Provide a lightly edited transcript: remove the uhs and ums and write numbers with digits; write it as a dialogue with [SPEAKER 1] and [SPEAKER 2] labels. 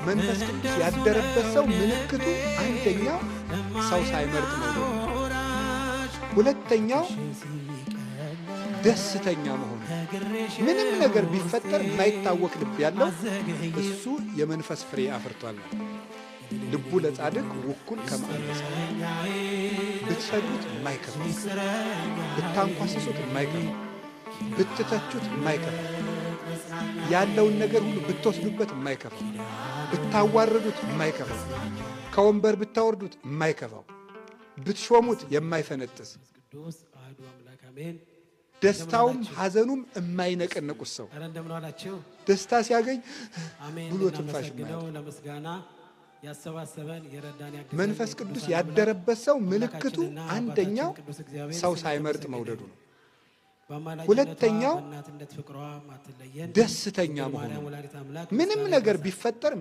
[SPEAKER 1] መንፈስ ቅዱስ ያደረበት ሰው ምልክቱ አንደኛው ሰው ሳይመርጥ ነው። ሁለተኛው ደስተኛ መሆን። ምንም ነገር ቢፈጠር የማይታወቅ ልብ ያለው እሱ የመንፈስ ፍሬ አፍርቷል። ልቡ ለጻድቅ ውኩል ከማንፈስ ብትሰዱት የማይከፋ ብታንኳስሱት የማይከፋ ብትተቹት የማይከፋ ያለውን ነገር ሁሉ ብትወስዱበት የማይከፋ ብታዋርዱት የማይከፋ ከወንበር ብታወርዱት የማይከፋው ብትሾሙት የማይፈነጥስ ደስታውም ሐዘኑም የማይነቀነቁት ሰው ደስታ ሲያገኝ ብሎ ትንፋሽ
[SPEAKER 2] ለምስጋና ያሰባሰበን የረዳን
[SPEAKER 1] መንፈስ ቅዱስ ያደረበት ሰው ምልክቱ አንደኛው ሰው ሳይመርጥ መውደዱ ነው። ሁለተኛው ደስተኛ መሆኑ። ምንም ነገር ቢፈጠር